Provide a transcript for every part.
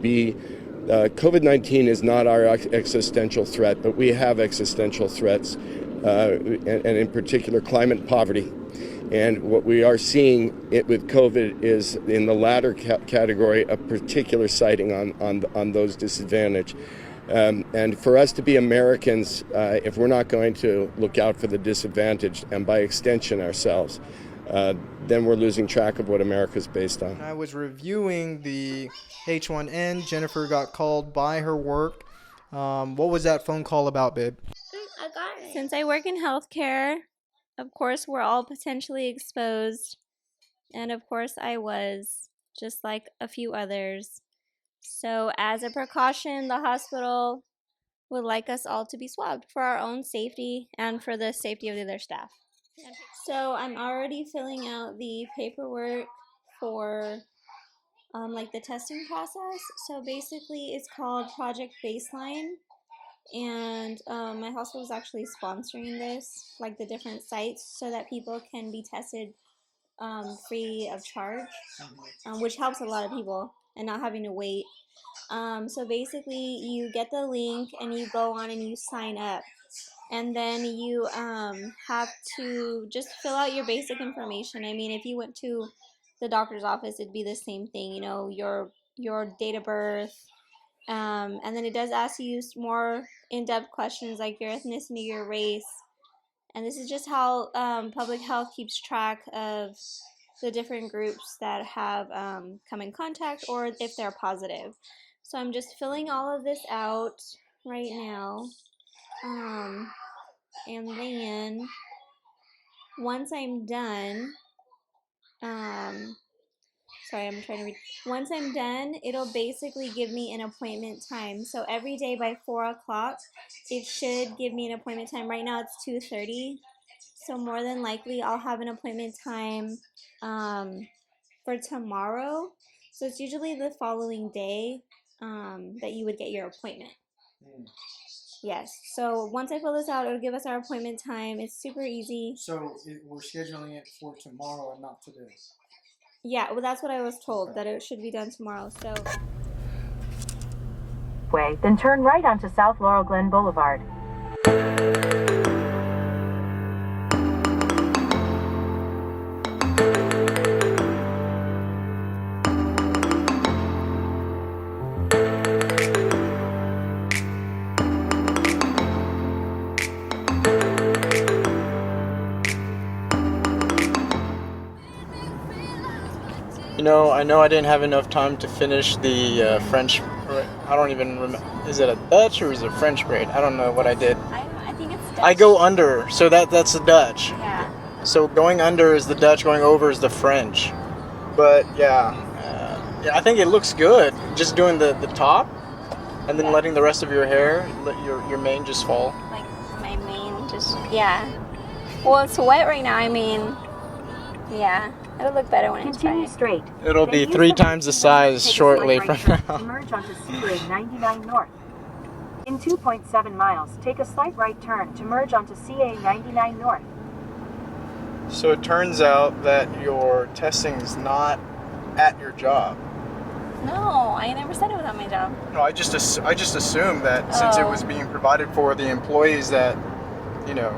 be COVID-19 is not our existential threat, but we have existential threats, and in particular climate poverty. And what we are seeing with COVID is in the latter category, a particular sighting on those disadvantaged. And for us to be Americans, if we're not going to look out for the disadvantaged, and by extension ourselves, then we're losing track of what America's based on. When I was reviewing the H1N, Jennifer got called by her work. What was that phone call about, babe? I got it. Since I work in healthcare, of course, we're all potentially exposed. And of course, I was, just like a few others. So as a precaution, the hospital would like us all to be swabbed for our own safety and for the safety of the other staff. So I'm already filling out the paperwork for like the testing process. So basically it's called Project Baseline, and my hospital is actually sponsoring this, like the different sites, so that people can be tested free of charge, which helps a lot of people and not having to wait. So basically you get the link and you go on and you sign up, and then you have to just fill out your basic information. I mean, if you went to the doctor's office, it'd be the same thing, you know, your date of birth, and then it does ask you more in-depth questions like your ethnicity, your race, and this is just how public health keeps track of the different groups that have come in contact or if they're positive. So I'm just filling all of this out right now, and then once I'm done, once I'm done, it'll basically give me an appointment time. So every day by 4 o'clock, it should give me an appointment time. Right now it's 2:30. So more than likely I'll have an appointment time for tomorrow. So it's usually the following day that you would get your appointment. Yes. So once I fill this out, it'll give us our appointment time. It's super easy. So we're scheduling it for tomorrow and not today. Yeah, well, that's what I was told, that it should be done tomorrow. So. Then turn right onto South Laurel Glen Boulevard. You know, I didn't have enough time to finish the French. I don't even remember. Is it a Dutch or is it French grade? I don't know what I did. I think it's Dutch. I go under, so that's the Dutch. Yeah. So going under is the Dutch, going over is the French. But yeah, I think it looks good. Just doing the top, and then letting the rest of your hair, let your mane just fall. Like my mane just, yeah. Well, it's wet right now. I mean, yeah. It'll look better when it's dry. Continue straight. It'll be 3 times the size shortly from now. Merge onto CA 99 North. In 2.7 miles, take a slight right turn to merge onto CA 99 North. So it turns out that your testing is not at your job. No, I never said it was at my job. No, I just assumed that since it was being provided for the employees that, you know,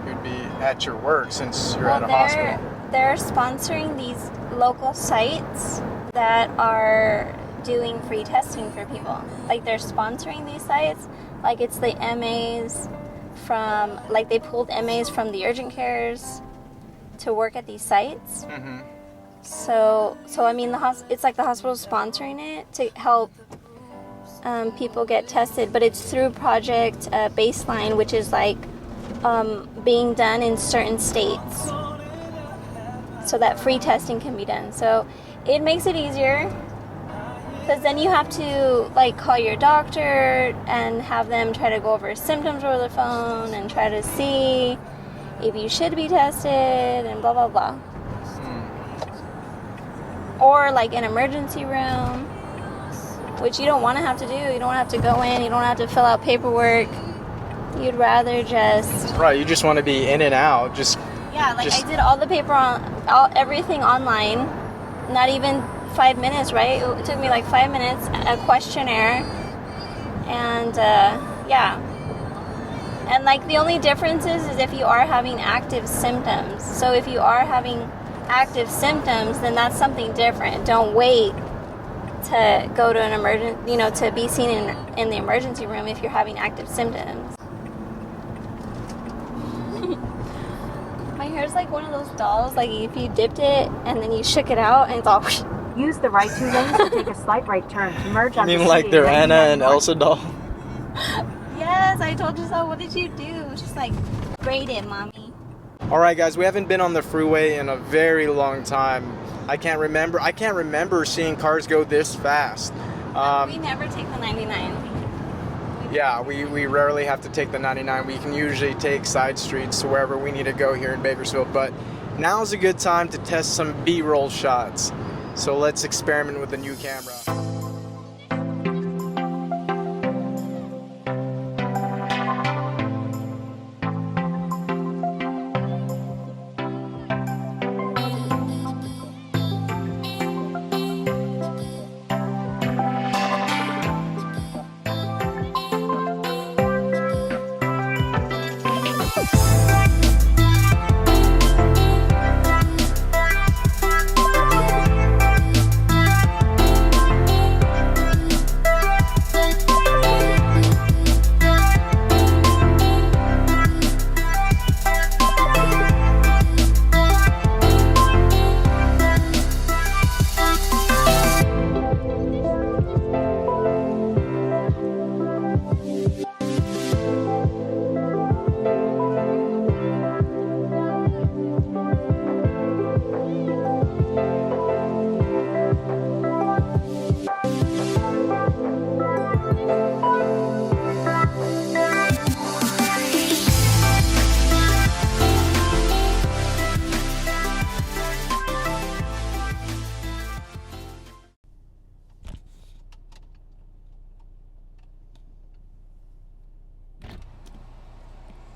you'd be at your work since you're at a hospital. They're sponsoring these local sites that are doing free testing for people. Like, they're sponsoring these sites. Like, it's the MAs from, like, they pulled MAs from the urgent cares to work at these sites. Mm-hmm. So I mean, it's like the hospital's sponsoring it to help people get tested, but it's through Project Baseline, which is like being done in certain states, so that free testing can be done. So it makes it easier, because then you have to like call your doctor and have them try to go over symptoms over the phone and try to see if you should be tested and blah blah blah. Or like an emergency room, which you don't want to have to do. You don't have to go in, you don't have to fill out paperwork. You'd rather just... Right, you just want to be in and out. I did all the paper everything online, not even 5 minutes, right? It took me like 5 minutes, a questionnaire, and yeah. And like the only difference is if you are having active symptoms. So if you are having active symptoms, then that's something different. Don't wait to go to an to be seen in the emergency room if you're having active symptoms. My hair's like one of those dolls, like if you dipped it and then you shook it out and it's all... Use the right 2 lanes and take a slight right turn to merge I onto mean, like they're Anna and Elsa doll. Yes, I told you so. What did you do? Just like, grade it, mommy. All right, guys, we haven't been on the freeway in a very long time. I can't remember seeing cars go this fast. We never take the 99. Yeah, we rarely have to take the 99. We can usually take side streets to wherever we need to go here in Bakersfield. But now's a good time to test some B-roll shots. So let's experiment with the new camera.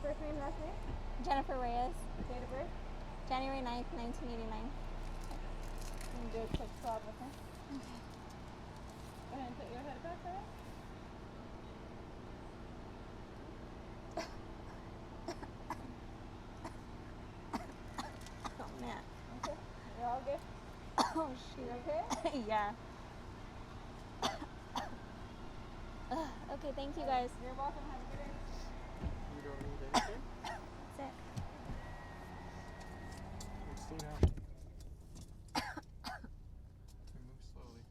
First name, last name? Jennifer Reyes. Date of birth? January 9th, 1989. And do a quick swab with her. Okay. Go ahead and put your head back there. Oh, man. Okay. You're all good? Oh, shoot. Okay? Yeah. Okay, thank you guys. You're welcome. Have a good day. You don't need anything? That's it. Slow down. Move slowly.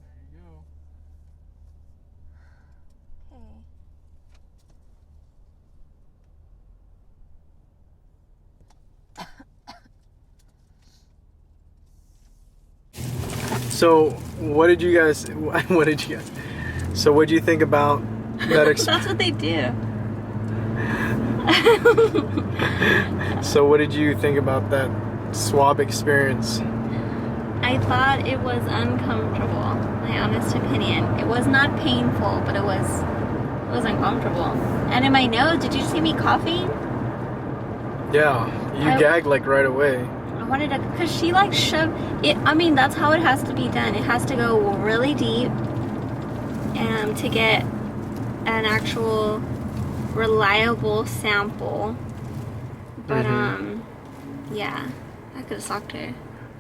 There you go. Okay. So, what did you guys So, what did you think about that That's what they do. So, what did you think about that swab experience? I thought it was uncomfortable. My honest opinion. It was not painful, but it was uncomfortable. And in my nose, did you see me coughing? Yeah, you gagged like right away. I wanted to, because she like shoved it. I mean, that's how it has to be done. It has to go really deep to get an actual reliable sample. But yeah, I could have socked her.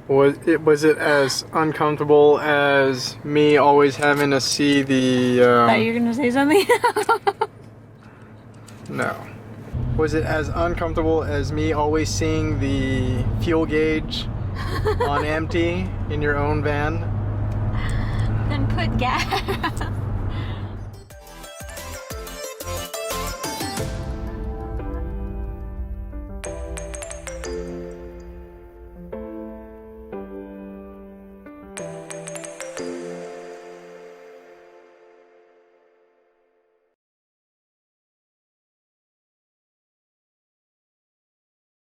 Was it as uncomfortable as me always having to see the? Thought you were gonna say something. No. Was it as uncomfortable as me always seeing the fuel gauge on empty in your own van? Then put gas.